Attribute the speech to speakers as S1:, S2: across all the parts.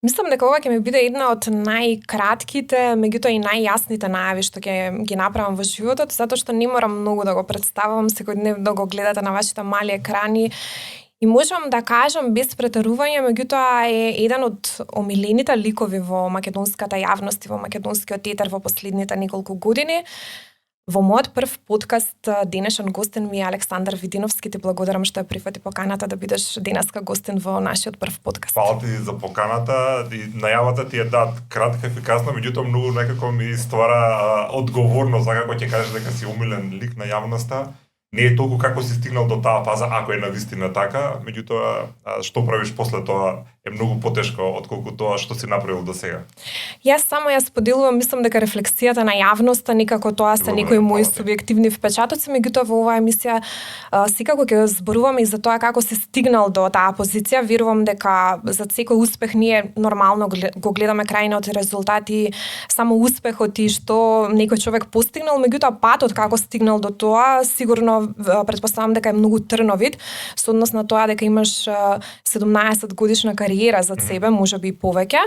S1: Мислам дека ова ќе ми биде една од најкратките, меѓутоа и најјасните најави што ќе ги направам во животот, затоа што не морам многу да го представувам секојдневно да го гледате на вашите мали екрани. И можам да кажам без претерување, меѓутоа е еден од омилените ликови во македонската јавност и во македонскиот етер во последните неколку години. Во мојот прв подкаст денешен гостин ми е Александар Видиновски. Ти благодарам што ја прифати поканата да бидеш денеска гостин во нашиот прв подкаст.
S2: Фала ти за поканата и најавата ти е кратка, ефикасна, меѓутоа многу некако ми ствара одговорност за како ќе кажеш дека си омилен лик на јавноста. Не е толку како си стигнал до таа фаза, ако е навистина така, меѓутоа што правиш после тоа е многу потешко отколку тоа што си направил до сега.
S1: Јас само ја споделувам, мислам дека рефлексијата на јавноста некако тоа се некои мои субјективни впечатоци, меѓутоа во оваа емисија секако ќе зборуваме и за тоа како си стигнал до таа позиција. Верувам дека за секој успех ние нормално го гледаме крајниот резултат и само успехот и што некој човек постигнал, меѓутоа патот како стигнал до тоа сигурно претпоставам дека е многу трновит со однос на тоа дека имаш 17 годишна кариера за себе, можеби и повеќе,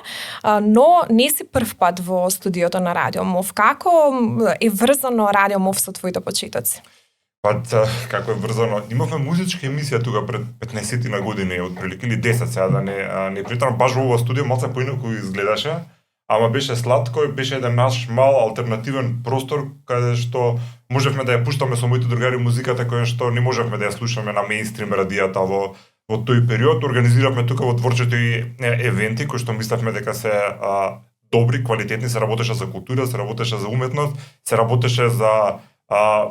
S1: но не си прв пат во студиото на Радио МОВ. Како е врзано Радио МОВ со твоите почетоци?
S2: Како е врзано? Имавме музичка емисија тука пред 15 на години, отприлика или 10 сега, да не притарам баш во ова студио, малце поинаку изгледаше, ама беше сладко и беше еден наш мал алтернативен простор каде што можевме да ја пуштаме со моите другари музиката која што не можевме да ја слушаме на мејнстрим радијата во тој период. Организиравме тука во дворчето и евенти кои што мислевме дека се добри, квалитетни, се работеше за култура, се работеше за уметност, се работеше за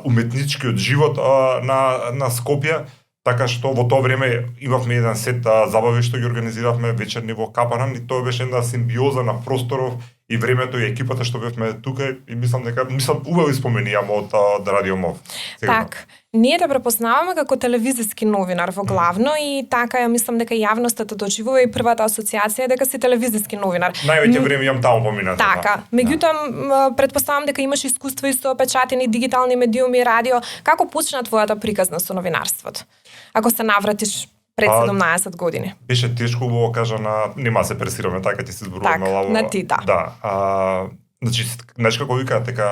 S2: уметничкиот живот на Скопје. Така што во тоа време имавме еден сет забави што ги организиравме вечерни во Капаран и тоа беше една симбиоза на просторов и времето и екипата што бевме тука и мислам убави спомени имам од Радио МОВ.
S1: Так, ние те препознаваме како телевизиски новинар во главно и така ја мислам дека јавноста те доживува и првата асоциација дека си телевизиски новинар.
S2: Највеќе време имам таму поминато.
S1: Така, меѓутоа претпоставам дека имаш искуство и со печатени дигитални медиуми, радио. Како почна твојата приказна со новинарството? Ако се навратиш пред 17 години.
S2: Беше тешко убаво кажа нема се пресираме така ти се зборуваме лаво.
S1: На ти, да.
S2: Да. Значи, знаеш како викаат дека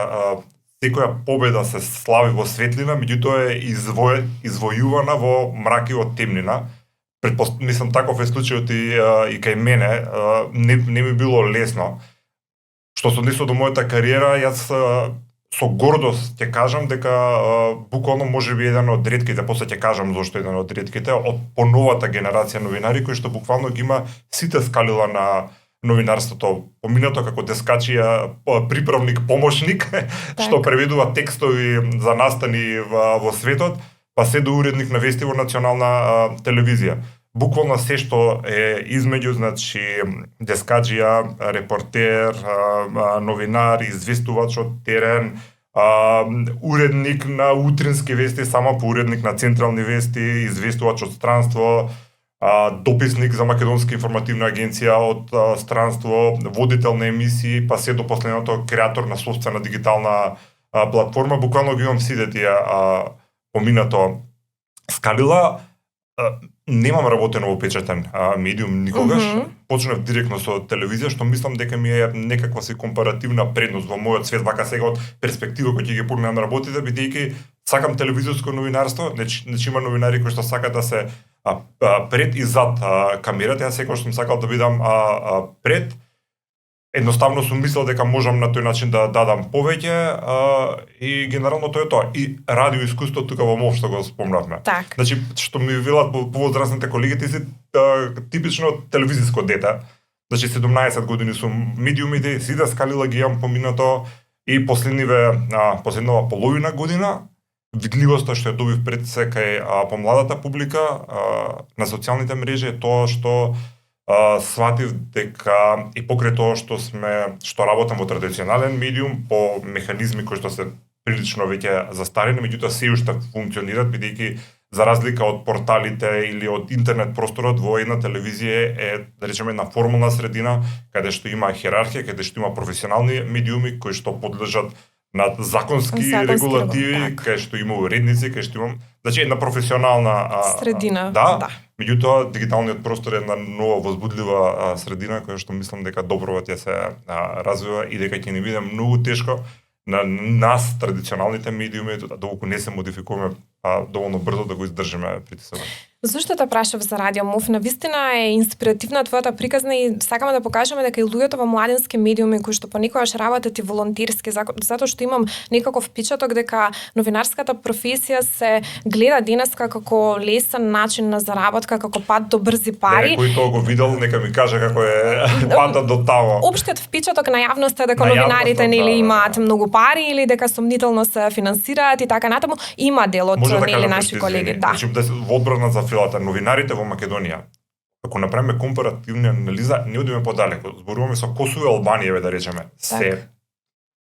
S2: секоја победа се слави во светлина, меѓутоа е извојувана во мрак и од темнина. Мислам таков е случајот и кај мене, не ми било лесно. Што се однесува до мојата кариера, јас со гордост ќе кажам дека буквално можеби еден од ретките, после ќе кажам зошто еден од ретките, од поновата генерација новинари кои што буквално ги има сите скалила на новинарството, поминато како дескачија, приправник, помошник, што преведува текстови за настани во светот, па се до уредник на вести во национална телевизија. Буквално се што е измеѓу, значи, дескаджија, репортер, новинар, известувач од терен, уредник на утрински вести, само по уредник на централни вести, известувач од странство, дописник за Македонска информативна агенција од странство, водител на емисии, па се до последното креатор на сопствена дигитална платформа. Буквално ги имам сите тие поминато скалила. Немам работено во печатен медиум никогаш. Почнав директно со телевизија, што мислам дека ми е некаква си компаративна предност во мојот свет, вака сега од перспектива кој ќе ги погледам на работите, бидејќи сакам телевизиско новинарство, значи има новинари кои што сакаат да се пред и зад камерата, јас секогаш сум сакал да бидам пред. Едноставно сум мислел дека можам на тој начин да дадам повеќе и генерално тоа е тоа. И радио искуство тука во МОВ што го спомнавме.
S1: Так.
S2: Значи, што ми велат повозрастните колеги, ти си типично телевизиско дете. Значи, 17 години сум медиумите, сите скалила ги имам поминато и последнава половина година видливоста што ја добив пред се кај помладата публика на социјалните мрежи е тоа што сватив дека и покрај тоа што работам во традиционален медиум по механизми кои што се прилично веќе застарени, меѓутоа се уште функционираат, бидејќи за разлика од порталите или од интернет просторот, во една телевизија е, да речеме, една формална средина, каде што има хиерархија, каде што има професионални медиуми кои што подлежат над законски регулативи,
S1: така.
S2: кај што има уредници, кај што имам, значи една професионална
S1: средина.
S2: да. Меѓутоа дигиталниот простор е една нова возбудлива средина која што мислам дека добро ќе се развива и дека ќе ни биде многу тешко на нас традиционалните медиуми доколку не се модификуваме доволно брзо да го издржиме притисокот.
S1: Зошто те прашав за Радио МУФ? Навистина е инспиративна твојата приказна и сакаме да покажеме дека и луѓето во младински медиуми кои што понекогаш работат и волонтерски, затоа што имам некаков впечаток дека новинарската професија се гледа денеска како лесен начин на заработка, како пат до брзи пари.
S2: Некој тоа го видел, нека ми каже како е патот до тамо.
S1: Општиот впечаток на јавноста е дека новинарите нели имаат многу пари или дека сомнително се финансираат и така натаму. Има дел од нели наши колеги, да.
S2: Значи во одбрана за филата, новинарите во Македонија, ако направиме компаративна анализа, не одиме подалеку. Зборуваме со Косово и Албанија, да речеме. Се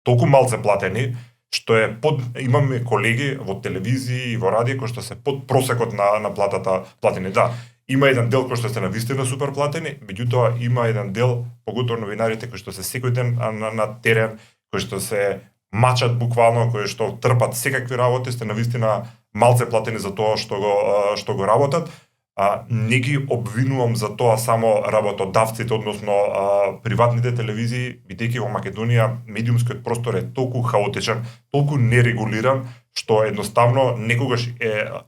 S2: толку малце платени, што е имаме колеги во телевизија и во радио кои што се под просекот на платата платени. Да, има еден дел кој што се навистина супер платени, меѓутоа има еден дел, поготово новинарите кои што се секој ден на терен, кои што се мачат буквално, кои што трпат секакви работи, сте навистина малце платени за тоа што го работат. Не ги обвинувам за тоа само работодавците, односно приватните телевизии, бидејќи во Македонија медиумскиот простор е толку хаотичен, толку нерегулиран, што едноставно некогаш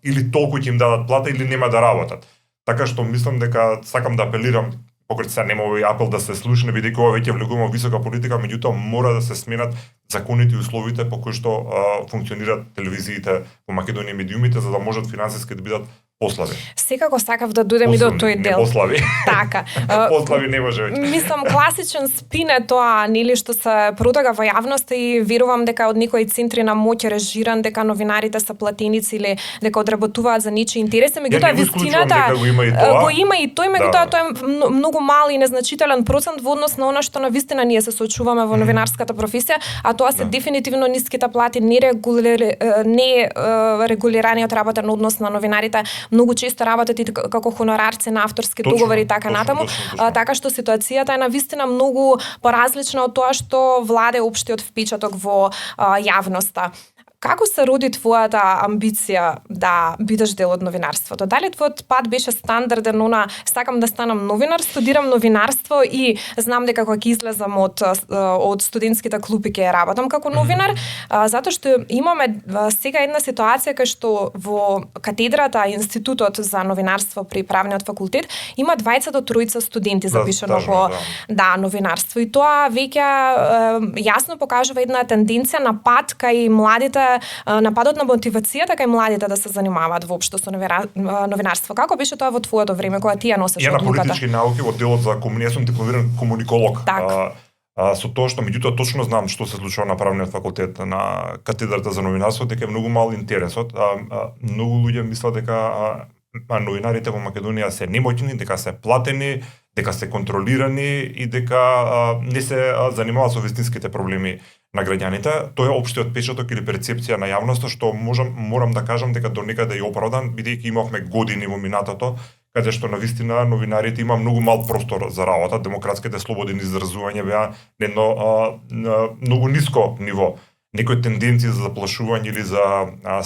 S2: или толку ќе им дадат плата или нема да работат. Така што мислам дека сакам да апелирам, покрај се нема овој апел да се слушне, бидејќи ова веќе влегуваме во висока политика, меѓутоа мора да се сменат законите и условите по кои што функционираат телевизиите во Македонија, медиумите, за да можат финансиски да бидат послави.
S1: Секако сакав да дојдем и до тој дел.
S2: Не послави.
S1: Така.
S2: Послави не може веќе.
S1: Мислам класичен спин е тоа, нели, што се продага во јавноста и верувам дека од некои центри на моќ режиран дека новинарите се платеници или дека одработуваат за нечии интереси, меѓутоа вистината
S2: го има и
S1: тој, меѓутоа тоа е многу мал и незначителен процент во однос на она што навистина ние се соочуваме во новинарската професија, а тоа се дефинитивно ниските плати, регулираниот работен однос на новинарите. Многу често работат и како хонорарци на авторски договори и така натаму. Така што ситуацијата е навистина многу поразлична од тоа што владе општиот впечаток во јавноста. Како се роди твојата амбиција да бидеш дел од новинарството? Дали твојот пат беше стандарден, сакам да станам новинар, студирам новинарство и знам дека кога ќе излезам од студентските клупи ќе работам како новинар, затоа што имаме сега една ситуација кај што во катедрата, институтот за новинарство при правниот факултет има 20 до 3 студенти запишано во новинарство и тоа веќе јасно покажува една тенденција на пат кај младите, на падот на мотивацијата кај младите да се занимаваат воопшто со новинарство. Како беше тоа во твоето време кога ти ја носеше
S2: одлуката?
S1: Ја на
S2: политички науки во делот за јас сум дипломиран комуниколог. Со тоа што меѓутоа точно знам што се случува на правниот факултет на катедрата за новинарство, дека е многу мал интересот. Многу луѓе мислат дека новинарите во Македонија се немотјни, дека се платени, дека се контролирани и дека не се занимаваат со вистинските проблеми на граѓаните. Тоа е општиот впечаток или перцепција на јавноста што морам да кажам дека до некаде е оправдан, бидејќи имавме години во минатото каде што навистина новинарите има многу мал простор за работа, демократските слободи на изразување беа на едно многу ниско ниво. Некои тенденции за заплашување или за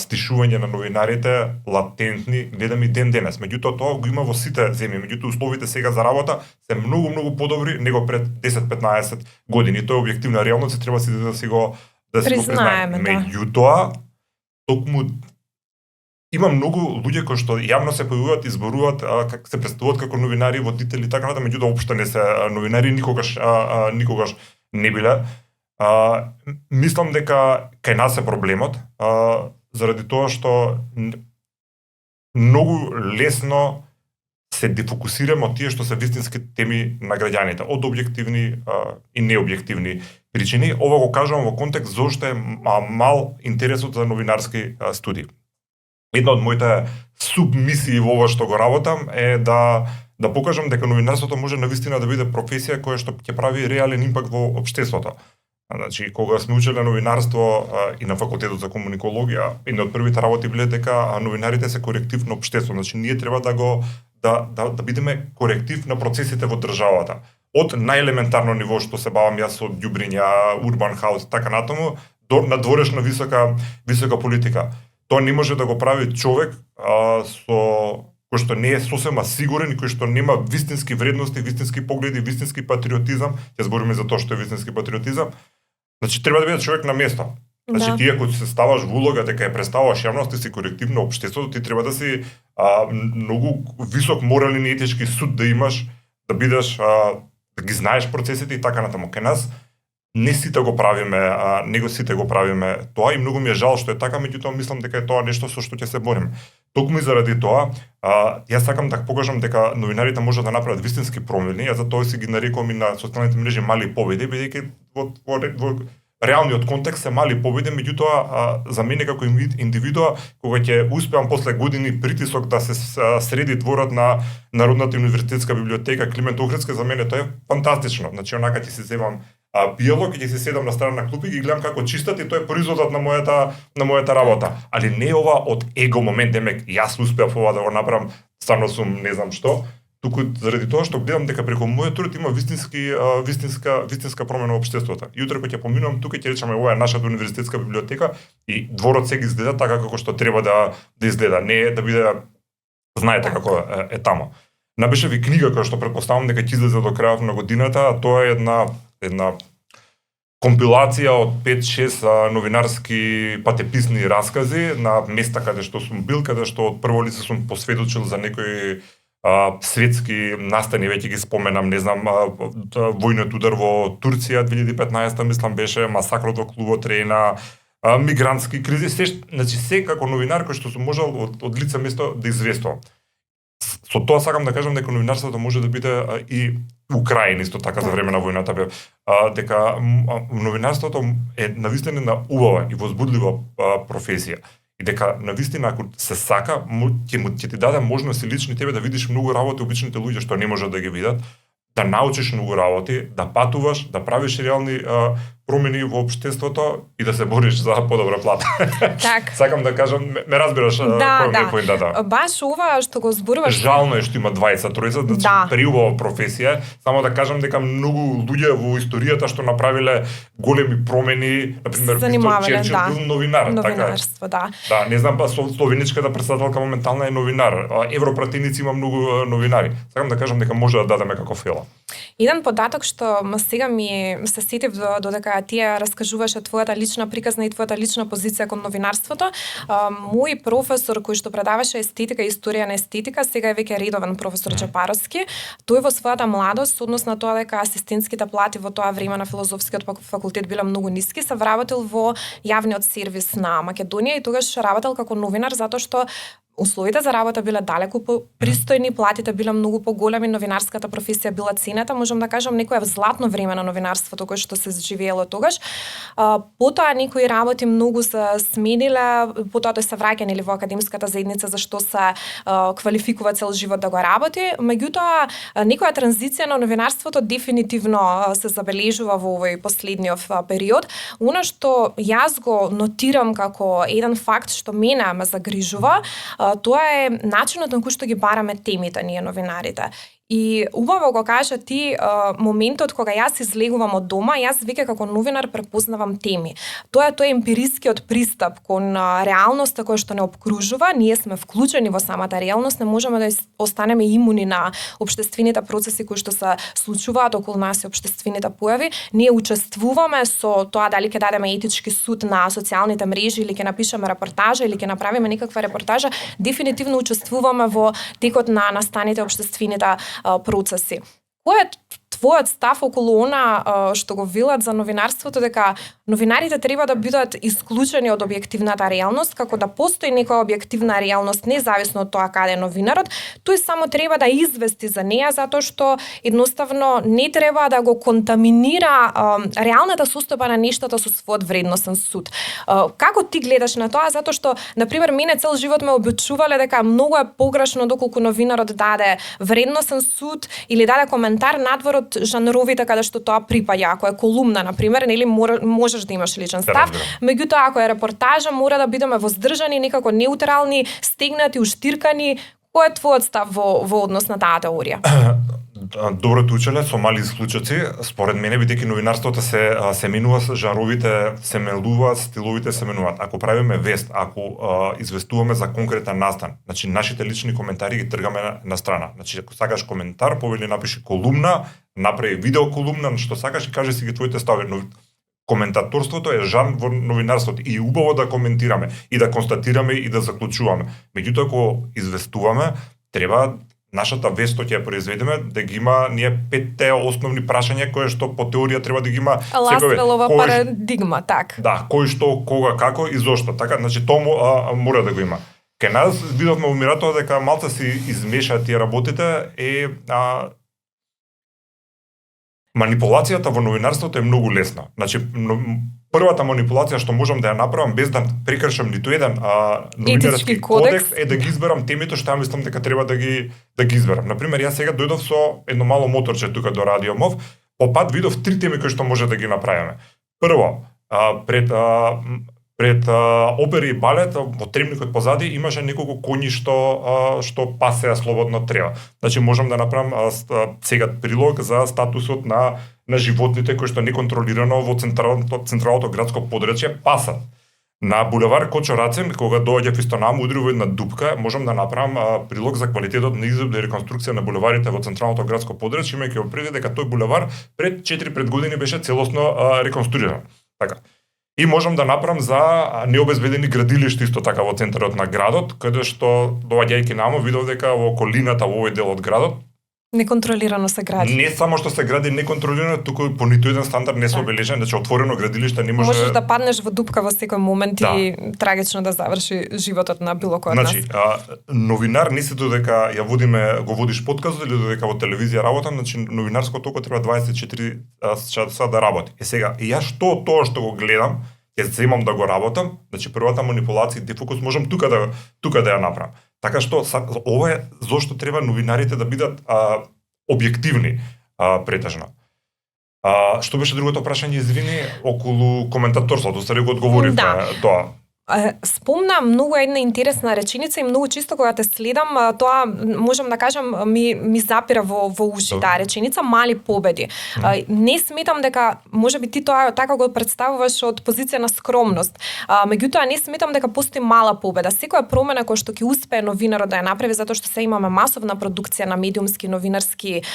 S2: стишување на новинарите латентни гледаме и ден денес. Меѓутоа тоа го има во сите земји, меѓутоа условите сега за работа се многу подобри него пред 10-15 години. Тоа е објективна реалност и треба да си го признаеме. Меѓутоа токму има многу луѓе кои што јавно се појавуваат и зборуваат како се представуваат како новинари, водители и така натаму, меѓутоа општо не се новинари, никогаш не биле. Мислам дека кај нас е проблемот, заради тоа што многу лесно се дефокусираме од тие што се вистински теми на граѓаните, од објективни и необјективни причини. Ова го кажувам во контекст зошто е мал интересот за новинарски студии. Една од моите субмисии во ова што го работам е да покажам дека новинарството може навистина да биде професија која што ќе прави реален импакт во општеството. Значи, кога сме учеле новинарство и на факултетот за комуникологија, една од првите работи биле дека новинарите се коректив на општеството. Значи, ние треба да бидеме коректив на процесите во државата. Од најелементарно ниво што се бавам јас од ѓубриња, урбан хаус, така натаму, надворешна висока политика. Тоа не може да го прави човек кој што не е сосема сигурен и кој што нема вистински вредности, вистински погледи, вистински патриотизам. Ќе збориме за тоа што е вистински патриотизам. Значи треба да биде човек на место. Значи ти ако се ставаш во улога дека ја представуваш јавност и си коректив на општеството, ти треба да си многу висок морален и етички суд да имаш, да бидеш да ги знаеш процесите и така натаму. Кај нас не сите го правиме, него сите го правиме тоа и многу ми е жал што е така, меѓутоа мислам дека е тоа нешто со што ќе се бориме. Токму и заради тоа, јас сакам да покажам дека новинарите можат да направат вистински промени, а затоа си ги нарекувам и на социјалните мрежи мали победи, бидејќи во реалниот контекст се мали победи, меѓутоа за мене како индивидуа, кога ќе успеам после години притисок да се среди дворот на Народната универзитетска библиотека Климент Охридски, за мене тоа е фантастично. Значи онака ќе си земам пијалок и ќе си седам на страна на клупи и ги гледам како чистат и тоа е производот на мојата работа. Али не ова од его момент, демек јас успеав ова да го направам, стварно сум не знам што, туку заради тоа што гледам дека преку мојот труд има вистинска промена во општеството. И утре кога ќе поминувам тука ќе речеме ова е нашата универзитетска библиотека и дворот сега изгледа така како што треба да изгледа, не да биде знаете како е тамо. Напиша ви книга која што претпоставам дека ќе излезе до крајот на годината, а тоа е една компилација од 5-6 новинарски патеписни раскази на места каде што сум бил, каде што од прво лице сум посведочил за некои светски настани, веќе ги споменам, не знам, војниот удар во Турција 2015 мислам беше, масакрот во клубот Рена, мигрантски кризи, значи се како новинар кој што сум можел од лице место да известувам. Со тоа сакам да кажам дека новинарството може да биде и Украина исто така за време на војната бе, дека новинарството е навистина убава и возбудлива професија. И дека навистина ако се сака, ќе ти даде можност и лично тебе да видиш многу работи обичните луѓе што не можат да ги видат, да научиш многу работи, да патуваш, да правиш реални промени во општеството и да се бориш за подобра плата.
S1: Так.
S2: Сакам да кажам, ме разбираш кој ми е поентата.
S1: Баш ова што го зборуваш.
S2: Жално е што има 20-30, значи преубава професија. Само да кажам дека многу луѓе во историјата што направиле големи промени, на пример Черчил бил новинар,
S1: новинарство,
S2: така. Да, не знам, па словеничката претседателка моментална е новинар. Европратеници има многу новинари. Сакам да кажам дека може да дадеме како фела.
S1: Еден податок што сега ми се сетив додека тие раскажуваше твојата лична приказна и твојата лична позиција кон новинарството. Мој професор кој што предаваше естетика и историја на естетика, сега е веќе редовен професор Чапаровски. Тој во својата младост, однос на тоа дека асистентските плати во тоа време на филозофскиот факултет биле многу ниски, се вработил во јавниот сервис на Македонија и тогаш работел како новинар затоа што условите за работа биле далеку попристојни, платите биле многу поголеми, новинарската професија била цената, можам да кажам некое златно време на новинарството кој што се живеело тогаш. Потоа некои работи многу се смениле, потоа тој се враќа нели во академската заедница за што се квалификува цел живот да го работи, меѓутоа некоја транзиција на новинарството дефинитивно се забележува во овој последниот период. Она што јас го нотирам како еден факт што мене ме загрижува, тоа е начинот на кој што ги бараме темите ние новинарите. И убаво го кажа ти, моментот кога јас излегувам од дома, јас веќе како новинар препознавам теми. Тоа е емпирискиот пристап кон реалноста која што не обкружува, ние сме вклучени во самата реалност, не можеме да останеме имуни на општествените процеси кои што се случуваат околу нас и општествените појави. Ние учествуваме со тоа дали ќе дадеме етички суд на социјалните мрежи или ќе напишеме репортажа или ќе направиме некаква репортажа, дефинитивно учествуваме во текот на настаните општествените процеси. Кој е твојот став околу она што го велат за новинарството, дека новинарите треба да бидат исклучени од објективната реалност, како да постои некоја објективна реалност независно од тоа каде е новинарот, тој само треба да извести за неа затоа што едноставно не треба да го контаминира реалната состојба на нештата со својот вредносен суд. Како ти гледаш на тоа? Затоа што, на пример, мене цел живот ме обучувале дека многу е погрешно доколку новинарот даде вредносен суд или даде коментар надвор од жанровите каде што тоа припаѓа. Ако е колумна, на пример, нели можеш да имаш личен став, меѓутоа ако е репортажа, мора да бидеме воздржани, некако неутрални, стегнати, уштиркани. Кој е твојот став во однос на таа теорија?
S2: доброто учеле со мали исклучоци, според мене бидејќи новинарството се менува, жанровите се менуваат, стиловите се менуваат. Ако правиме вест, ако известуваме за конкретен настан, значи нашите лични коментари ги тргаме на страна. Значи ако сакаш коментар, повели напиши колумна, направи видео колумна, што сакаш и кажи си ги твоите стави. Но коментаторството е жан во новинарството и убаво да коментираме и да констатираме и да заклучуваме. Меѓутоа ако известуваме, треба нашата вест што ќе ја произведеме да ги има ние 5 основни прашања кои што по теорија треба да ги има
S1: Ластвелова парадигма, так.
S2: Да, кој што, кога, како и зошто. Така, значи тоа мора да го има. Кај нас видовме во Мирато дека малце се измеша тие работите манипулацијата во новинарството е многу лесна. Значи, првата манипулација што можам да ја направам без да прекршам ниту еден новинарски кодекс е да ги изберам темите што ја мислам дека треба да ги изберам. Например, јас сега дојдов со едно мало моторче тука до Радио МОВ, по пат видов 3 теми кои што може да ги направиме. Прво, пред опери и балет во тремникот позади имаше неколку коњи што пасеа слободно трева. Значи можам да направам сега прилог за статусот на животните кои што неконтролирано во централното градско подрачје пасат. На булевар Кочо Рацин, кога доаѓа Фистонам, удри во една дупка, можам да направам прилог за квалитетот на изглед и реконструкција на булеварите во централното градско подрачје, имајќи во предвид дека тој булевар пред 4-5 години беше целосно реконструиран. Така. И можам да направам за необезбедени градилишта исто така во центарот на градот, каде што доаѓајќи намо видов дека во околината во овој дел од градот
S1: неконтролирано се гради.
S2: Не само што се гради неконтролирано, туку по ниту еден стандард не се обележен, значи отворено градилиште не може.
S1: Можеш да паднеш во дупка во секој момент и трагично да заврши животот на било кој од нас.
S2: Значи, новинар не се додека ја водиме, го водиш подкаст или додека во телевизија работам, значи новинарско толку треба 24 часа да работи. Сега, и јас тоа што го гледам, ќе земам да го работам, значи првата манипулација и дефокус можам тука да ја направам. Така што ова е зошто треба новинарите да бидат објективни претежно. Што беше другото прашање, извини, околу коментаторството, стари го одговоривме тоа.
S1: Спомна многу една интересна реченица и многу чисто кога те следам, тоа можам да кажам ми запира во уши таа реченица мали победи. Не сметам дека можеби ти тоа така го представуваш од позиција на скромност. Меѓутоа не сметам дека постои мала победа. Секоја промена која што ќе успее новинарот да ја направи затоа што се имаме масовна продукција на медиумски новинарски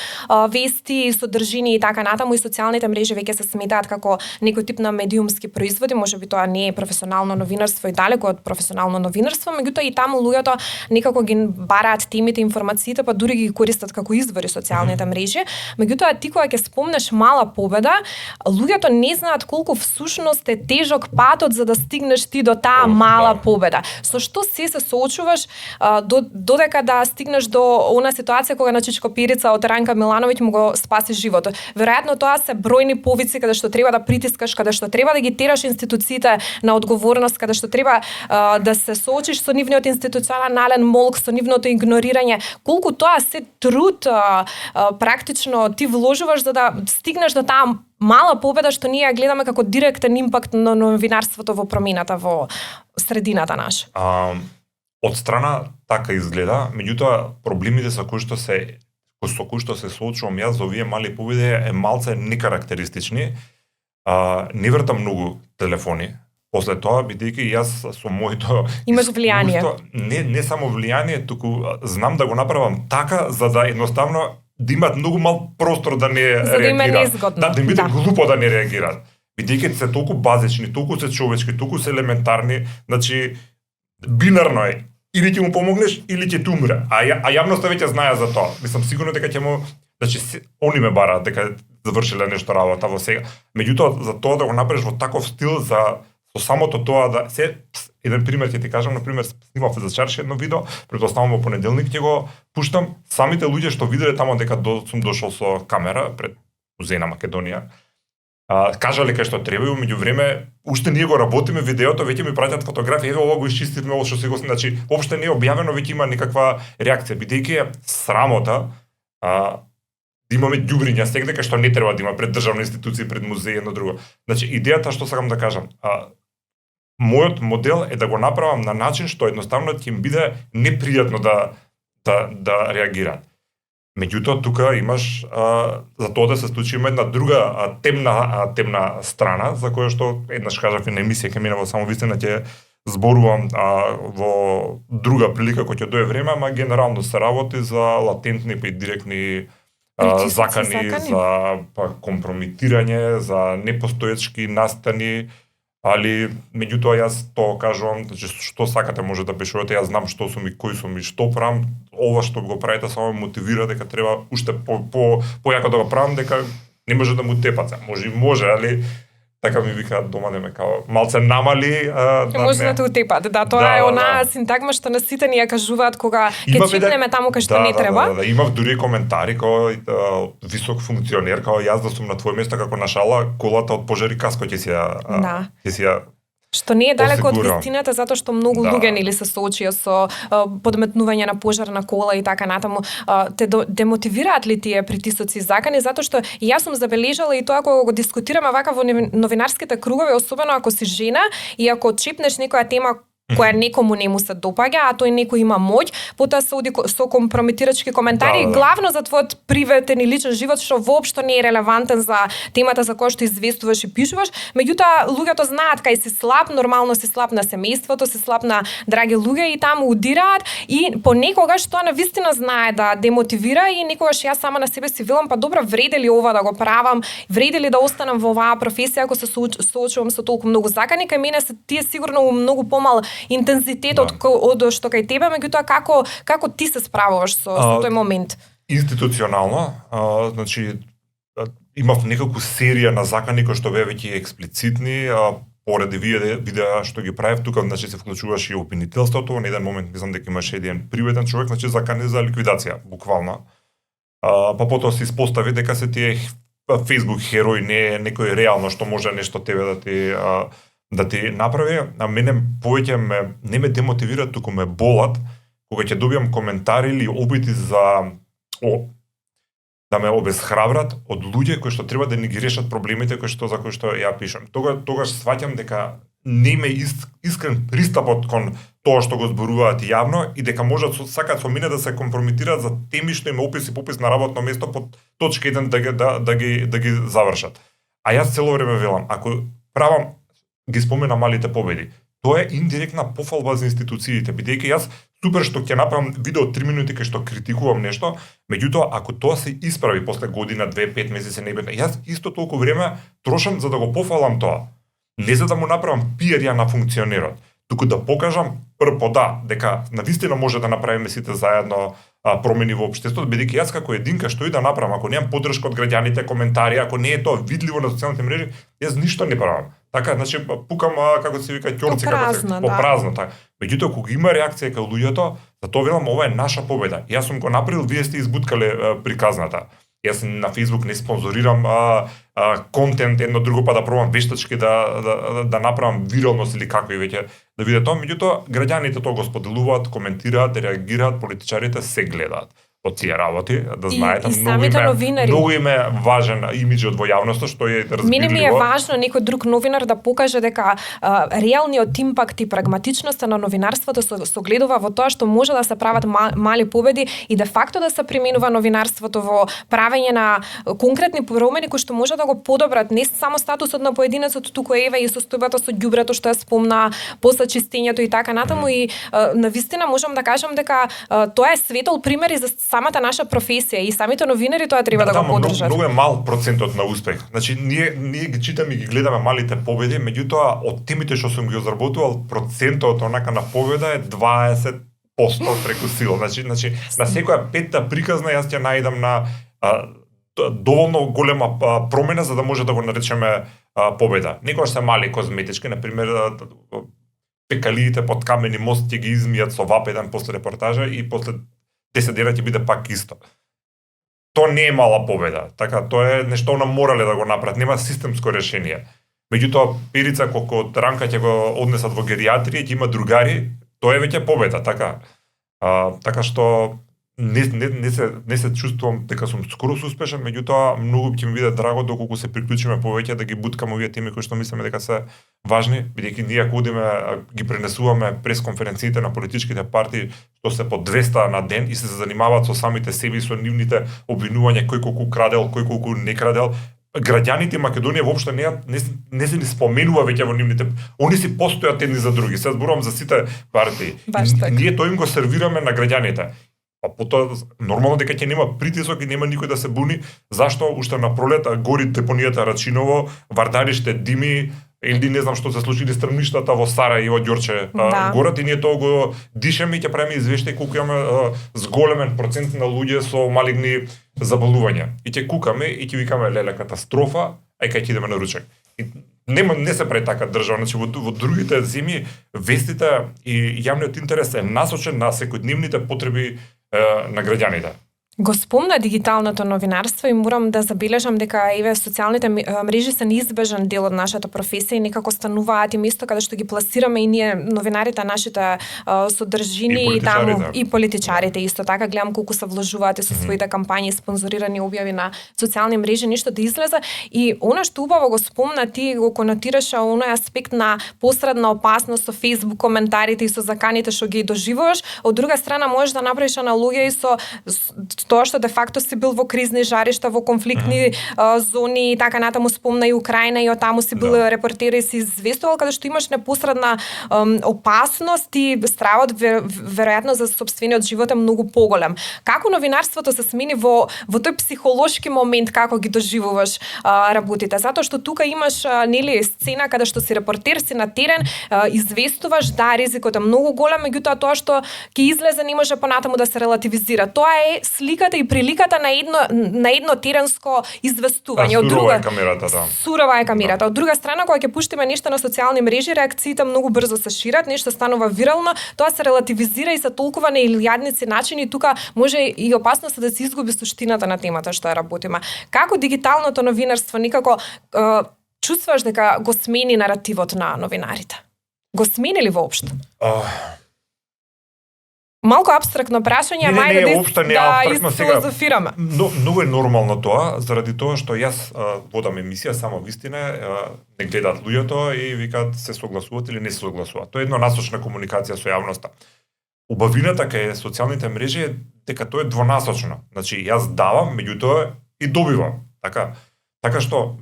S1: вести, содржини и така натаму и социјалните мрежи веќе се сметаат како некој тип на медиумски производи, можеби тоа не е професионално новинарство и далеко од професионално новинарство, меѓутоа и таму луѓето некако ги бараат темите, информациите, па дури ги користат како извори социјалните мрежи. Меѓутоа ти кога ќе спомнеш мала победа, луѓето не знаат колку всушност е тежок патот за да стигнеш ти до таа мала победа. Со што се соочуваш додека да стигнеш до она ситуација кога на Чичко Перица од Ранка Милановиќ му го спаси животот. Веројатно тоа се бројни повици каде што треба да притискаш, каде што треба да ги тераш институциите на одговорност, каде што треба да се соочиш со нивниот институционален молк, со нивното игнорирање, колку тоа се труд практично ти вложуваш за да стигнеш до таа мала победа што ние ја гледаме како директен импакт на новинарството во промената во средината наша.
S2: Од страна така изгледа, меѓутоа проблемите со кои што се соочувам јас за овие мали победи е малце некарактеристични. Не вртам многу телефони. После тоа, бидејќи јас со моето
S1: имаш влијание.
S2: Не само влијание, туку знам да го направам така за да едноставно да имат многу мал простор да не реагираат.
S1: За да им е незгодно.
S2: Да им биде глупо да не реагираат. Бидејќи се толку базични, толку се човечки, толку се елементарни, значи бинарно е. Или ќе му помогнеш, или ќе ти умре. А јавноста веќе знае за тоа. Мислам сигурно дека ќе му, значи они ме бараат дека завршиле нешто работа во сега. Меѓутоа за тоа да го направиш во таков стил за со самото тоа да еден пример ќе ти кажам, на пример снимав за чарши едно видео, претпоставувам во понеделник ќе го пуштам, самите луѓе што виделе таму дека сум дошол со камера пред музеј на Македонија, кажале кај што треба и меѓувреме уште ние го работиме видеото, веќе ми пратат фотографии, еве ова го исчистивме, ова што се го, значи опште не е објавено, веќе има некаква реакција, бидејќи е срамота да имаме ѓубриња дека што не треба да има пред државни институции, пред музеи, едно друго. Значи идејата што сакам да кажам, мојот модел е да го направам на начин што едноставно ќе им биде непријатно да реагираат. Меѓутоа тука имаш за тоа да се случи има една друга темна страна за која што еднаш кажав и на емисија ќе минава само вистина ќе зборувам во друга прилика кој ќе дое време, ама генерално се работи за латентни и директни закани, за компромитирање, за непостоечки настани, али меѓутоа јас тоа кажувам, што сакате може да пишувате, јас знам што сум и кој сум и што правам, ова што го правите само мотивира дека треба уште појако да го правам, дека не може да му тепаце, може, али така ми викаат дома да ме као малце намали
S1: може да те утепат, да, тоа е онаа синтагма што на сите ни ја кажуваат кога ќе чипнеме таму кај што не треба.
S2: Да, имав дури коментари кој висок функционер, као јас да сум на твој место како на шала, колата од пожари каско ќе си ја
S1: што не е далеко од вистината, затоа што многу луѓе нели се соочија со подметнување на пожарна кола и така натаму. Те демотивираат ли тие притисоци и закани, затоа што јас сум забележала и тоа кога го дискутираме вака во новинарските кругови, особено ако си жена и ако чипнеш некоја тема која некому не му се допаѓа, а тој некој има моќ, потоа се оди со компрометирачки коментари, главно за твојот приватен и личен живот, што воопшто не е релевантен за темата за која што известуваш и пишуваш. Меѓутоа, луѓето знаат кај си слаб, нормално си слаб на семејството, си слаб на драги луѓе и таму удираат и понекогаш тоа навистина знае да демотивира и некогаш јас сама на себе си велам, па добро, вреди ли ова да го правам, вреди ли да останам во оваа професија ако се соочувам со толку многу закани, кај мене се тие сигурно многу помал интензитетот од што кај тебе, меѓутоа како ти се справуваш со тој момент?
S2: Институционално, значи имав некако серија на закани кои што беа веќе експлицитни, поради видеа што ги правев, тука значи се вклучуваше и обвинителството, на еден момент мислам дека имаше еден приведен човек, значи закани за ликвидација, буквално. Па потоа се испостави дека се тие Facebook херои, не е некој реално што може нешто тебе да ти направи, а мене повеќе не ме демотивира, туку ме болат кога ќе добиам коментари или обиди за да ме обезхрабрат од луѓе кои што треба да ни ги решат проблемите за кои што ја пишам. Тогаш сваќам дека не ме искрен пристапот кон тоа што го зборуваат јавно и дека можат сакаат со мене да се компрометираат за теми што им опис на работно место под точка 1 да ги завршат. А јас цело време велам, ако правам ги спомена малите победи. Тоа е индиректна пофалба за институциите, бидејќи јас супер што ќе направам видео 3 минути кај што критикувам нешто, меѓутоа ако тоа се исправи после година, 2, 5 месеци небитно, јас исто толку време трошам за да го пофалам тоа. Не за да му направам пиар ја на функционерот, туку да покажам прво дека навистина може да направиме сите заедно промени во општеството, бидејќи јас како единка што и да направам, ако немам поддршка од граѓаните, коментари, ако не е тоа видливо на социјалните мрежи, јас ништо не правам. Така, значи пукам како се вика ќорци
S1: по
S2: празно, така. Меѓутоа кога има реакција кај луѓето, затоа велам ова е наша победа. Јас сум го направил, вие сте избуткале приказната. Јас на Facebook не спонзорирам контент едно друго па да пробам вештачки да направам виралност или како и веќе да виде тоа, меѓутоа граѓаните тоа го споделуваат, коментираат, реагираат, политичарите се гледаат од тие работи, да знаете, многу им е важен имиџот во јавноста, што е разбирливо.
S1: Мене ми е важно некој друг новинар да покаже дека реалниот импакт и прагматичноста на новинарството се гледува во тоа што може да се прават мали победи и де факто да се применува новинарството во правење на конкретни промени кои што може да го подобрат не само статусот на поединецот, туку еве и состојбата со ѓубрето што ја спомна, после чистењето и така натаму и навистина можам да кажам дека тоа е светол пример и за самата наша професија и самите новинари тоа треба да го поддржат.
S2: Многу е мал процентот на успех. Значи ние ги читаме и ги гледаме малите победи, меѓутоа од темите што сум ги изработувал, процентот онака на победа е 20% преку сила. Значи на секоја петта приказна јас ќе најдам на доволно голема промена за да може да го наречеме победа. Некогаш се мали козметички, на пример пекалиите под камени мост ќе ги измијат со вап еден после репортажа и после 10 дена ќе биде пак исто. Тоа не е мала победа, така, тоа е нешто на морале да го направат, нема системско решение. Меѓутоа, Перица, колку од ранка ќе го однесат во гериатрија, ќе има другари, тоа е веќе победа, така. Така што не се чувствувам дека сум скоро успешен, меѓутоа многу ќе ми биде драго доколку се приклучиме повеќе да ги буткаме овие теми кои што мислиме дека се важни, бидејќи ние ако одиме ги пренесуваме прес конференциите на политичките партии што се по 200 на ден и се занимаваат со самите себе и со нивните обвинувања кој колку крадел, кој колку не крадел. Граѓаните Македонија воопшто не се ни споменува веќе во нивните. Они си постојат едни за други. Се зборувам за сите партии. Ние тоа им го сервираме на граѓаните. А потоа нормално дека ќе нема притисок и нема никој да се буни. Зашто уште на пролет гори депонијата Рачиново, Вардариšte дими, или не знам што се случили стрмништата во Сарајево, Ѓорче горат и ние тоа го дишеме и ќе правиме извештај колку имаме зголемен процент на луѓе со малигни заболувања. И ќе кукаме и ќе викаме леле катастрофа, ај кај ќе идеме на ручек. И не се прави така држава, значи во другите земји вестите и јавниот интерес е насочен на секојдневните потреби на граѓаните.
S1: Го спомна дигиталното новинарство и морам да забележам дека еве социјалните мрежи се неизбежен дел од нашата професија и некако стануваат и место каде што ги пласираме и ние новинарите, нашите содржини и таму и политичарите исто така гледам колку се вложуваат и со своите кампањи, спонзорирани објави на социјални мрежи, ништо да излезе и она што убаво го спомна ти го конотираше оној аспект на посредна опасност со Facebook коментарите и со заканите што ги доживуваш, од друга страна можеш да направиш аналогија и со тоа што де факто си бил во кризни жаришта, во конфликтни зони и така натаму спомна и Украина и оттаму си бил репортер и си известувал каде што имаш непосредна опасност и стравот веројатно за сопствениот живот е многу поголем. Како новинарството се смени во тој психолошки момент како ги доживуваш работите? Затоа што тука имаш нели сцена каде што си репортер, си на терен, известуваш, да, ризикот е многу голем, меѓутоа тоа што ќе излезе не може понатаму да се релативизира. Тоа е сликата и приликата на едно теренско известување. Од друга
S2: е камерата, да.
S1: Сурова е камерата. Од друга страна, кога ќе пуштиме нешто на социјални мрежи, реакциите многу брзо се шират, нешто станува вирално, тоа се релативизира и се толкува на илјадници начини, тука може и опасност да се изгуби суштината на темата што ја работиме. Како дигиталното новинарство никако чувствуваш дека го смени наративот на новинарите? Го смени ли воопшто? Малку абстрактно прашање, мај да изфилозофираме.
S2: Многу е нормално тоа, заради тоа што јас водам емисија само вистина, не гледаат луѓето и викаат се согласуваат или не се согласуваат. Тоа е еднонасочна комуникација со јавноста. Убавината кај социјалните мрежи е дека тоа е двонасочно. Значи јас давам, меѓутоа и добивам. Така што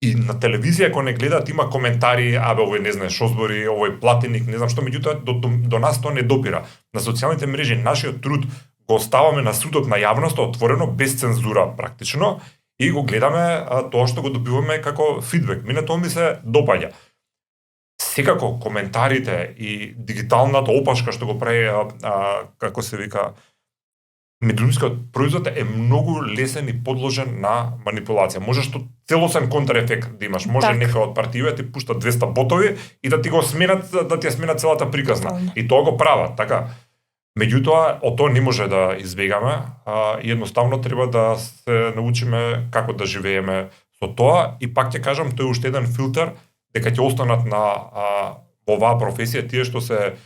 S2: и на телевизија кога не гледаат има коментари, овој не знае што збори, овој платеник, не знам што, меѓутоа до нас тоа не допира. На социјалните мрежи нашиот труд го оставаме на судот на јавноста отворено без цензура практично и го гледаме тоа што го добиваме како фидбек. Мене тоа ми се допаѓа. Секако коментарите и дигиталната опашка што го прави како се вика медиумскиот производ е многу лесен и подложен на манипулација. Можеш целосен контраефект да имаш. Може некој од партијата ти пушта 200 ботови и да ти го сменат, да ти ја сменат целата приказна. И тоа го прават, така. Меѓутоа, од тоа не може да избегаме и едноставно треба да се научиме како да живееме со тоа и пак ќе кажам, тој е уште еден филтер дека ќе останат на во оваа професија тие што се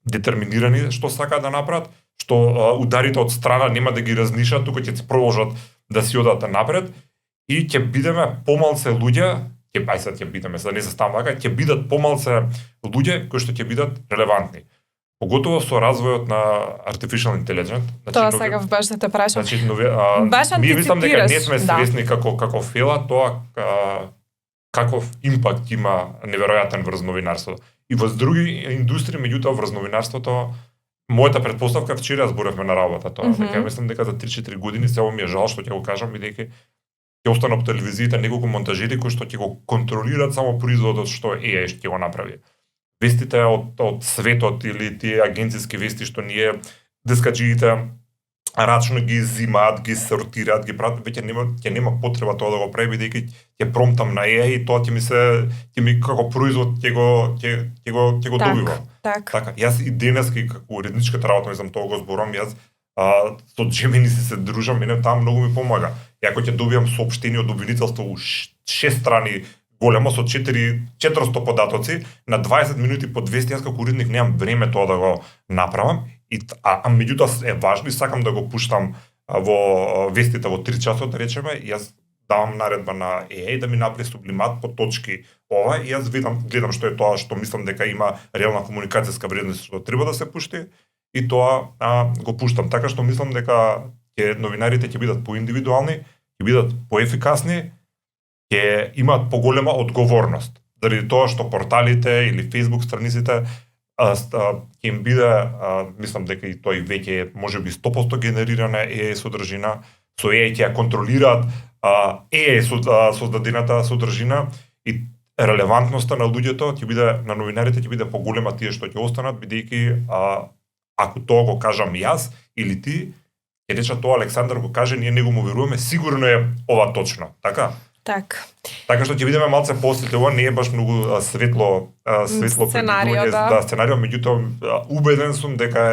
S2: детерминирани што сакаат да направат, што ударите од страна нема да ги разнишат, туку ќе продолжат да си одат напред и ќе бидеме помалце луѓе, ќе бидеме, за да не се ставам вака, ќе бидат помалце луѓе кои што ќе бидат релевантни. Поготово со развојот на artificial intelligence.
S1: Тоа сега баш да те прашам.
S2: Ми мислам дека не сме свесни како фела тоа каков импакт има неверојатен врз новинарството. И во други индустрии, меѓутоа врз новинарството, мојата претпоставка вчера зборевме на работа тоа. Дека мислам дека за 3-4 години само ми е жал што ќе го кажам бидејќи ќе останат по телевизиите неколку монтажери кои што ќе го контролираат само производот што ќе го направи. Вестите од светот или тие агенциски вести што ние дескаджиите рачно ги изимаат, ги сортираат, ги прават, веќе нема потреба тоа да го прави бидејќи ќе промптам на AI и тоа ќе ми како производ ќе го добива. Така. Јас и денеска како уредничката работа, мислам тоа го зборам, јас со Gemini се дружам, мене таму многу ми помага. И ако ќе добиам соопштение од обвинителство у 6 страни големо со 400 податоци на 20 минути по 200, јас како уредник немам време тоа да го направам меѓутоа е важно и сакам да го пуштам во вестите во 3 часот, да речеме, и јас давам наредба на AI да ми направи сублимат по точки ова и јас гледам што е тоа што мислам дека има реална комуникацијска вредност што треба да се пушти и тоа го пуштам. Така што мислам дека новинарите ќе бидат поиндивидуални, ќе бидат поефикасни, ќе имаат поголема одговорност. Заради тоа што порталите или Facebook страниците ќе им биде, мислам дека и тој веќе е можеби 100% генерирана AI содржина, со AI ќе ја контролираат AI создадената содржина и релевантноста на луѓето ќе биде, на новинарите ќе биде поголема тие што ќе останат, бидејќи ако тоа го кажам јас или ти, ќе речат тоа Александар го каже, ние него му веруваме, сигурно е ова точно, така? Така што ќе видиме малце после, ова не е баш многу светло
S1: сценарио,
S2: сценарио, меѓутоа убеден сум дека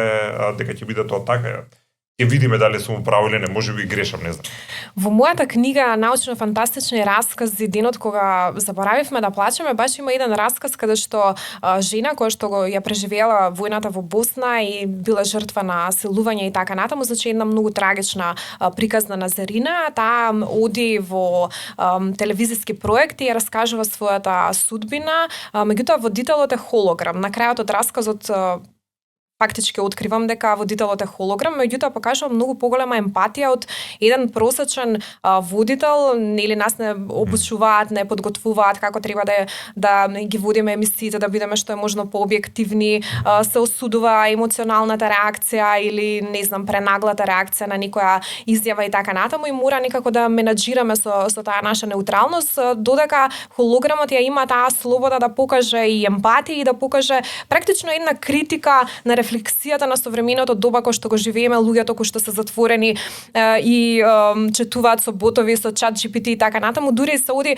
S2: ќе биде тоа така. Ќе видиме дали сум право или не, можеби грешам, не знам.
S1: Во мојата книга научно-фантастични раскази денот кога заборавивме да плачеме, баш има еден расказ каде што жена која што ја преживеала војната во Босна и била жртва на силување и така натаму, значи една многу трагична приказна Назарина, таа оди во телевизиски проект и ја раскажува својата судбина, меѓутоа водителот е холограм. На крајот од расказот фактички откривам дека водителот е холограм, меѓутоа покажува многу поголема емпатија од еден просечен водител, нели нас не обучуваат, не подготвуваат како треба да ги водиме емисиите, да бидеме што е можно пообјективни, се осудува емоционалната реакција или не знам пренаглата реакција на некоја изјава и така натаму и мора некако да менаџираме со таа наша неутралност, додека холограмот ја има таа слобода да покаже и емпатија и да покаже практично една критика на рефлексијата на современото доба кој што го живееме, луѓето кои што се затворени и четуваат со ботови, со чат GPT и така натаму, дури се оди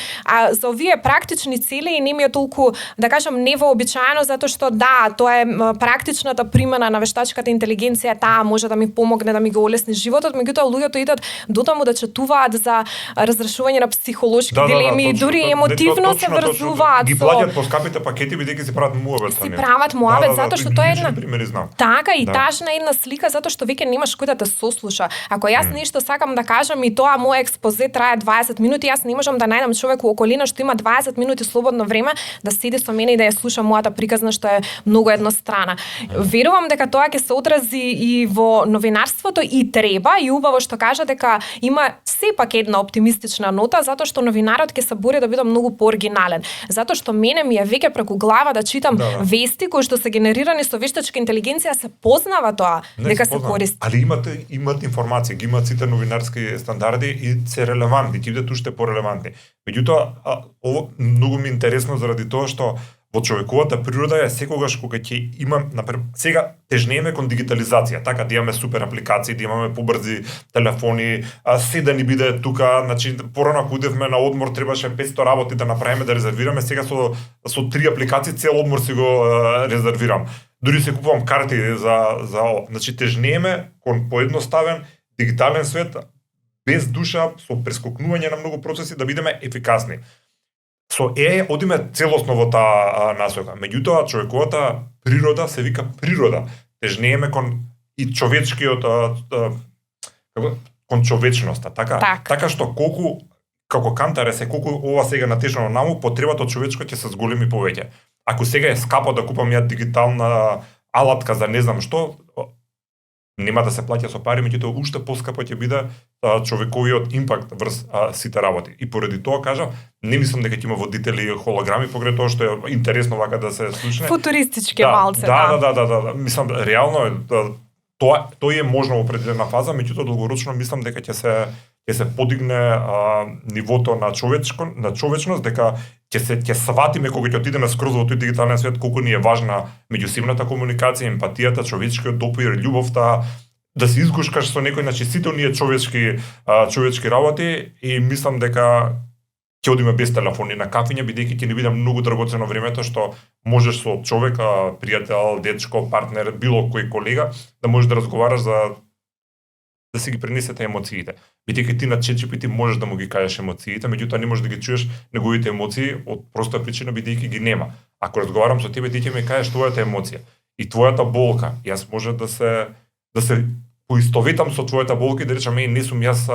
S1: за овие практични цели и не ми е толку, да кажам, невообичаено, затоа што да, тоа е практичната примена на вештачката интелигенција, таа може да ми помогне да ми го олесни животот, меѓутоа луѓето идат дотаму да четуваат за разрешување на психолошки дилеми и дури емотивно се врзуваат.
S2: Ги плаќаат по скапите пакети бидејќи си прават муабет со нив.
S1: Си прават муабет затоа што тоа е една така и тажна една слика затоа што веќе немаш кој да те сослуша. Ако јас нешто сакам да кажам и тоа мој експозе трае 20 минути, јас не можам да најдам човек во околина што има 20 минути слободно време да седи со мене и да ја слуша мојата приказна што е многу еднострана. Верувам дека тоа ќе се одрази и во новинарството и треба и убаво што кажа дека има сепак една оптимистична нота затоа што новинарот ќе се бори да биде многу пооригинален. Затоа што мене ми е веќе преку глава да читам вести кои што се генерирани со вештачка интелигенција, се познава тоа дека се користи.
S2: Али имат информација, ги имаат сите новинарски стандарди и се релевантни, ќе бидат уште порелевантни. Меѓутоа, ово многу ми е интересно заради тоа што во човековата природа е секогаш кога ќе имам, например, сега тежнееме кон дигитализација, така да имаме супер апликации, да имаме побрзи телефони, се да ни биде тука, значи порано кога одевме на одмор требаше 500 работи да направиме да резервираме, сега со 3 апликации цел одмор си го резервирам. Дури се купувам карти за значи тежнееме кон поедноставен дигитален свет без душа, со прескокнување на многу процеси да бидеме ефикасни. Со одиме целосно во таа насока. Меѓутоа човековата природа се вика природа. Тежнееме кон и човечкиот кон човечноста, така? Така што колку како Кантар се колку ова сега натежано наму, потребата од човечко ќе се зголеми повеќе. Ако сега е скапо да купам ја дигитална алатка за не знам што, нема да се плаќа со пари, меѓутоа уште поскапо ќе биде човековиот импакт врз сите работи. И поради тоа кажам, не мислам дека ќе има водители холограми, покрај тоа што е интересно вака да се слушне.
S1: Футуристички малце,
S2: да. Мислам реално тоа е можно во определена фаза, меѓутоа долгорочно мислам дека ќе се подигне нивото на човечност, дека ќе сватиме кога ќе отидеме скроз во тој дигитален свет колку ни е важна меѓусебната комуникација, емпатијата, човечкиот допир, љубовта, да се изгушкаш со некој, значи сите оние човечки работи и мислам дека ќе одиме без телефони на кафиња, бидејќи ќе ни биде многу драгоцено времето што можеш со човек, пријател, дечко, партнер, било кој колега, да можеш да разговараш да си ги пренесете емоциите. Бидејќи ти на ChatGPT можеш да му ги кажеш емоциите, меѓутоа не можеш да ги чуеш неговите емоции од проста причина бидејќи ги нема. Ако разговарам со тебе, ти ќе ми кажеш твојата емоција. и твојата болка. Јас може да се поистоветам со твојата болка и да речам не сум јас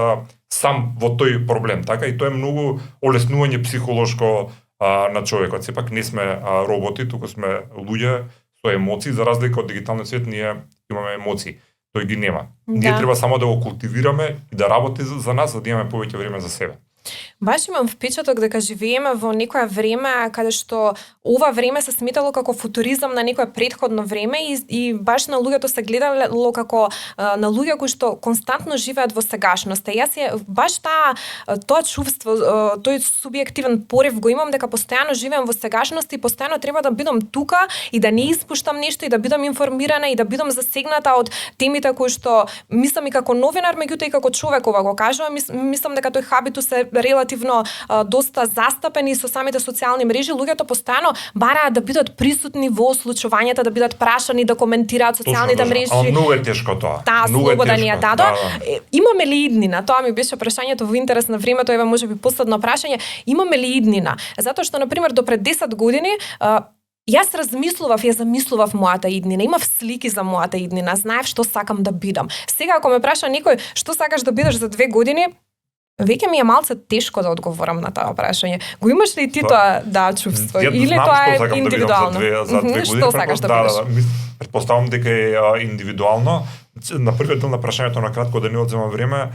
S2: сам во тој проблем, така и тоа е многу олеснување психолошко на човекот. Сепак не сме роботи, туку сме луѓе со емоции, за разлика од дигиталниот свет ние имаме емоции. Тој ги нема. Ние треба само да го култивираме и да работи за нас, за да имаме повеќе време за себе.
S1: Баш имам впечаток дека живееме во некоја време каде што ова време се сметало како футуризам на некое претходно време и баш на луѓето се гледало како на луѓе кои што константно живеат во сегашноста. Јас баш тоа чувство, тој субјективен порив го имам дека постојано живеам во сегашноста и постојано треба да бидам тука и да не испуштам нешто и да бидам информирана и да бидам засегната од темите кои што мислам и како новинар, меѓутоа и како човек ова го кажувам, мислам дека тој хабитус е релативно доста застапен и со самите социјални мрежи луѓето постојано бараат да бидат присутни во случувањата, да бидат прашани, да коментираат социјалните мрежи.
S2: А многу е тешко тоа.
S1: Слобода да ни ја дадоа. Имаме ли иднина? Тоа ми беше прашањето во интерес на времето, еве можеби последно прашање. Имаме ли иднина? Затоа што на пример до пред 10 години јас замислував мојата иднина, имав слики за мојата иднина, знаев што сакам да бидам. Сега ако ме праша некој што сакаш да бидеш за 2 години, веќе ми е малце тешко да одговорам на тоа прашање. Го имаш ли ти тоа чувство или тоа е индивидуално?
S2: За 2 години.
S1: Што сакаш да бидеш?
S2: Претпоставам дека е индивидуално. На првиот дел на прашањето на кратко да не одзема време,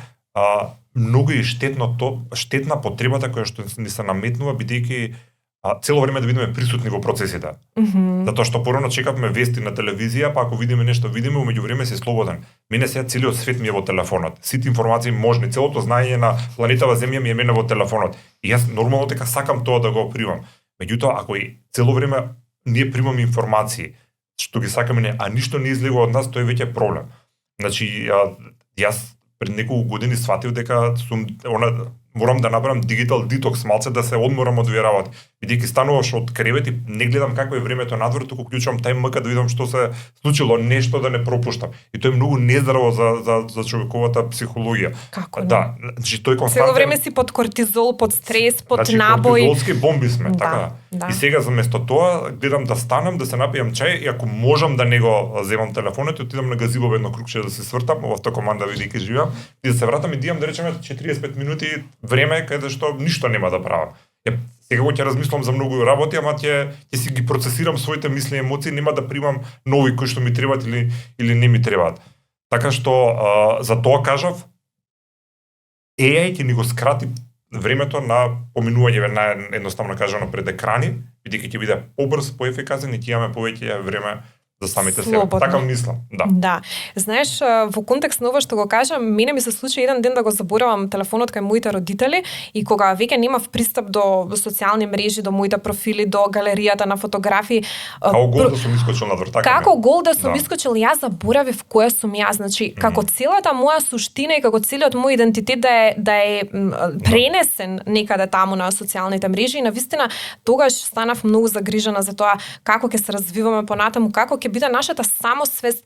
S2: многу е штетна потребата која што ни се наметнува бидејќи цело време да бидеме присутни во процесите. Затоа што порано чекавме вести на телевизија, па ако видиме нешто, видиме, меѓу време си слободен. Мене сега целиот свет ми е во телефонот. Сите информации можни, целото знаење на планетава Земја ми е мене во телефонот. И јас нормално дека сакам тоа да го примам. Меѓутоа, ако и цело време ние примаме информации што ги сакаме, а ништо не излегува од нас, тоа е веќе проблем. Значи, јас пред неколку години сватив дека морам да направам дигитал детокс, малце да се одморам од овие работи. Бидејќи стануваш од кревет и не гледам какво е времето надвор, туку клучувам тај МК да видам што се случило, нешто да не пропуштам. И тоа е многу нездраво за човековата психологија.
S1: Како?
S2: Да, значи тој константен.
S1: Цело време си под кортизол, под стрес, под набој.
S2: Кортизолски бомби сме, така.
S1: Да.
S2: И сега заместо тоа гледам да станам, да се напијам чај и ако можам да не го земам телефонот, отидам на газибо едно крукче да се свртам, во автокоманда бидејќи живеам, и да се вратам и дијам да речеме 45 минути време каде што ништо нема да правам. Сега ќе размислам за многу работи, ама ќе си ги процесирам своите мисли и емоции, нема да примам нови кои што ми требаат или не ми требаат. Така што за тоа кажав, AI ќе ни го скрати времето на поминување, едноставно кажано, пред екрани, бидејќи ќе биде побрз, поефикасен и ќе имаме повеќе време за самите себе. Така мислам, да.
S1: Да. Знаеш, во контекст на ова што го кажам, мене ми се случи еден ден да го заборавам телефонот кај моите родители и кога веќе немав пристап до социјални мрежи, до моите профили, до галеријата на фотографии.
S2: Како гол да сум искочил надвор, така.
S1: Како гол да сум искочил, јас заборавив која сум јас, значи како целата моја суштина и како целиот мој идентитет да е пренесен некаде таму на социјалните мрежи и навистина тогаш станав многу загрижена за тоа како ќе се развиваме понатаму, како ќе биде нашата самосвест,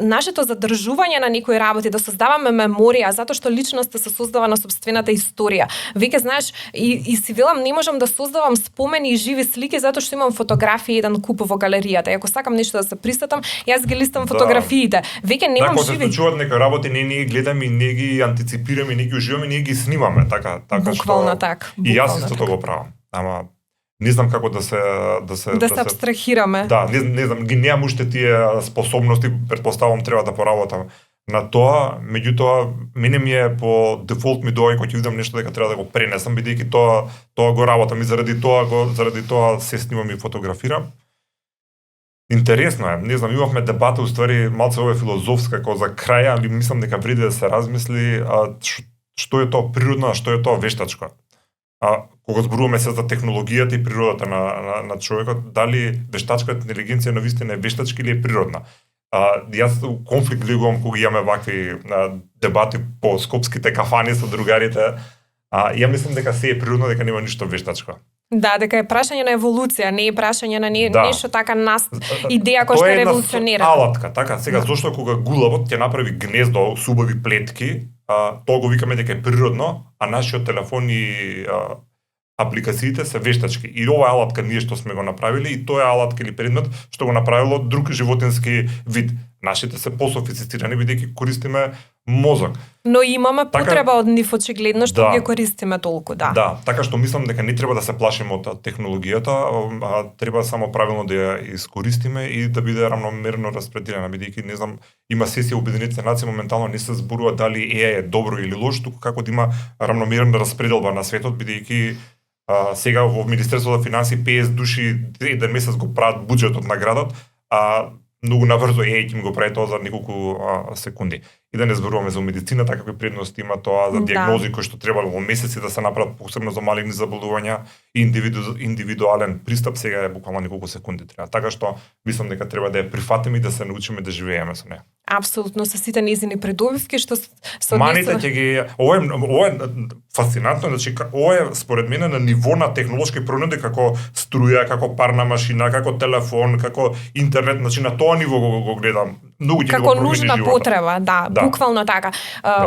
S1: нашето задржување на некои работи, да создаваме меморија, затоа што личноста се создава на сопствената историја. Веќе знаеш и си велам не можам да создавам спомени и живи слики затоа што имам фотографии еден куп во галеријата. И ако сакам нешто да се присетам, јас ги листам фотографиите. Веќе немам живи.
S2: Ако се случуваат некои работи, не ги гледаме, не ги антиципираме, не ги уживаме, не ги снимаме, така
S1: буквално
S2: што
S1: така.
S2: И јас исто тоа го правам. Ама не знам како да се
S1: абстрахираме.
S2: Да, не знам, ги немам уште тие способности, претпоставувам треба да поработам на тоа, меѓутоа мене ми е по дефолт ми доаѓа кога ќе видам нешто дека треба да го пренесам, бидејќи тоа го работам и заради тоа се снимам и фотографирам. Интересно е, не знам, имавме дебата уствари малце ова филозофска како за крај, али мислам дека вреди да се размисли што е тоа природно, а што е тоа вештачко. Кога зборуваме се за технологијата и природата на човекот, дали вештачката интелигенција навистина е вештачка или е природна? Јас конфликт гледувам кога имаме вакви дебати по скопските кафани со другарите. Ја мислам дека се е природно, дека нема ништо вештачко.
S1: Да, дека е прашање на еволуција, не е прашање на нешто така идеја која што е револуционира.
S2: Тоа е алатка, така. Сега зошто кога гулавот ќе направи гнездо со убави плетки, тоа го викаме дека е природно, а нашиот телефон и апликациите се вештачки. И ова алатка ние што сме го направиле и тоа е алатка или предмет што го направило друг животински вид. Нашите се пософистицирани бидејќи користиме мозок.
S1: Но имаме потреба од нив очигледно што ги користиме толку, да.
S2: Да, така што мислам дека не треба да се плашиме од технологијата, а треба само правилно да ја искористиме и да биде рамномерно распределена, бидејќи не знам, има сесија Обединетите нации моментално не се зборува дали AI е добро или лошо, туку како да има рамномерна распределба на светот, бидејќи сега во Министерството за финансии 50 души еден месец го прават буџетот на градот, а многу набрзо ќе го прави тоа за неколку секунди. И да не зборуваме за медицината, какви предности има тоа, за диагнози кои што требало во месеци да се направат, посебно за малигни заболувања, и индивидуален пристап сега е буквално неколку секунди треба. Така што мислам дека треба да ја прифатиме и да се научиме да живееме со неа.
S1: Апсолутно, со сите низини предубивки што се
S2: маните ќе ги ова е фасцинантно, значи ова е според мене на ниво на технолошки пронуди како струја, како парна машина, како телефон, како интернет, значи на тоа ниво го гледам. Многу ќе
S1: како нужна потреба, да, буквално така.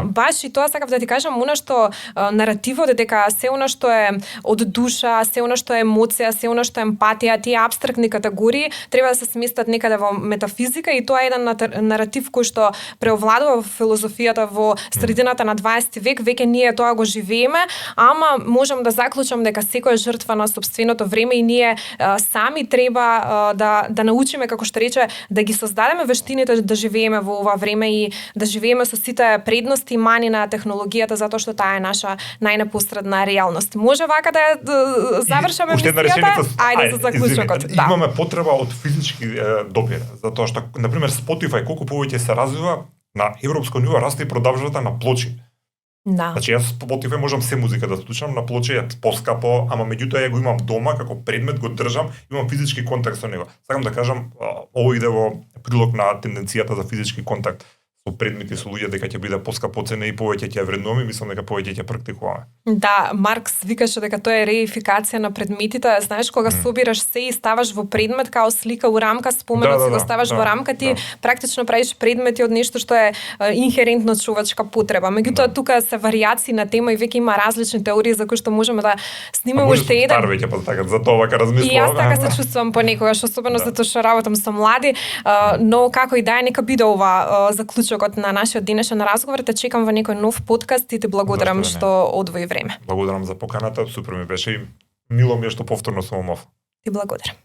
S1: Баш и тоа сакав да ти кажам, она што наративот е дека се она што е од душа, се она што е емоција, се она што е емпатија, тие апстрактни категории треба да се сместат некаде во метафизика и тоа е еден наратив кој што преовладува во филозофијата во средината на 20 век, веќе ние тоа го живееме, ама можам да заклучам дека секој е жртва на сопственото време и ние сами треба да научиме, како што рече, да ги создадеме вештините да живееме во ова време и да живееме со сите предности и мани на технологијата, затоа што таа е наша најнепосредна реалност. Може вака да завршаме мисијата? Ајде за заклучокот.
S2: Да. Имаме потреба од физички допир, затоа што на пример Spotify колку повеќе се развива на европско ниво расте и продажбата на плочи.
S1: Да.
S2: Значи јас Spotify можам се музика да слушам на плочи, е поскапо, ама меѓутоа ја го имам дома како предмет, го држам, имам физички контакт со него. Сакам да кажам, ово иде во прилог на тенденцијата за физички контакт со предмети со луѓе, дека ќе биде поскапо цена и повеќе ќе ја вреднуваме, мислам дека повеќе ќе практикуваме.
S1: Да, Маркс викаше дека тоа е реификација на предметите, знаеш кога собираш се и ставаш во предмет као слика у рамка, споменот си го ставаш во рамка, ти практично правиш предмети од нешто што е инхерентно човечка потреба. Меѓутоа тука се варијации на тема и веќе има различни теории за кои што можеме да снимаме уште еден.
S2: Може веќе така за тоа вака размислувам.
S1: И јас така се чувствувам понекогаш, особено затоа што работам со млади, но како и да е, нека биде ова заклучокот на нашиот денешен разговор. Те чекам во некој нов подкаст и те благодарам што одвои време.
S2: Благодарам за поканата, супер ми беше и мило ми е што повторно сум ов.
S1: Ти благодарам.